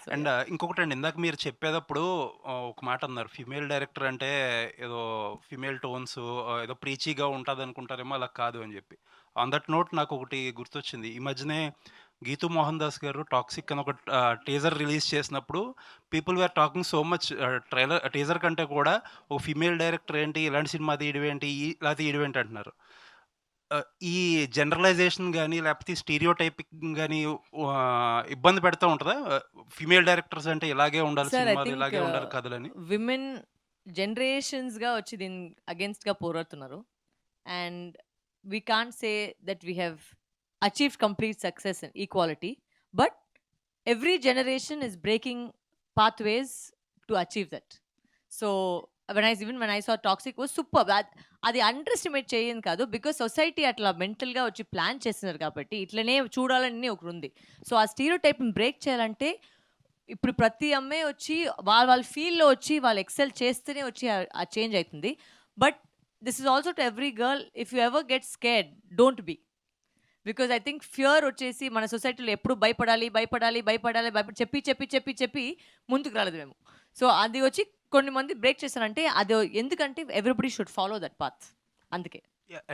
So and yeah! ఇంకొకటండి ఇందాక మీరు చెప్పేటప్పుడు ఒక మాట అన్నారు. ఫీమేల్ డైరెక్టర్ అంటే ఏదో ఫీమేల్ టోన్స్ ఏదో ప్రీచీగా ఉంటదనుకుంటారేమో అలా కాదు అని జెప్పి. ఆన్ దట్ నోట్ నాకొకటి గుర్తొచ్చింది. ఈ మధ్యనే 'గీతూ మోహన్ దాస్' గారు 'టాక్సిక్' అని ఒక టీజర్ రిలీజ్ చేసినప్పుడు people were talking so much teaser కంటే కూడా ఒక ఫీమేల్ డైరెక్టర్ ఏంటి ఇలాంటి సినిమా తీయడం ఏంటి ఇలా తీయడం ఏంటి అంటున్నారు. ఈ జనరలైజేషన్ గాని, లేపోతే ఈ స్టీరియోటైపింగ్ గాని ఇబ్బంది పెడతా ఉంటదా? ఫీమేల్ డైరెక్టర్స్ అంటే ఇలాగే ఉండాలి సార్ ఐ సినిమాలు, థింక్ ఇలాగే ఉండాలి కథలని. విమెన్ జనరేషన్స్‌గా వచ్చి దీని అగెయిన్స్ట్‌గా పోరాడుతున్నారు. And we can't say that we have achieved complete success in equality. But every generation is breaking pathways to achieve that. So when I saw Toxic was superb. అది underestimate చేయను కాదు. Because society అట్లా మెంటల్‌గా వచ్చి plan చేస్తున్నారు కాబట్టి ఇట్లనే చూడాలని ఒకటుంది. సో ఆ స్టీరియోటైప్‌ని బ్రేక్ చేయాలంటే ఇప్పుడు ప్రతి అమ్మాయి వచ్చి వాళ్ళ ఫీల్డ్‌లో వచ్చి వాళ్ళు ఎక్సెల్ చేస్తేనే వచ్చి ఆ చేంజ్ అయితుంది. But this is also to every girl. If you ever get scared don't be. Because I think fear వచ్చేసి మన సొసైటీలో ఎప్పుడు భయపడాలి, భయపడాలి, భయపడాలి, చెప్పి ముందుకు రాలేదు మేము. సో అది వచ్చి కొన్ని మంది బ్రేక్ చేశారంటే అది ఎందుకంటే everybody should follow that path. అందుకే. యాహ్!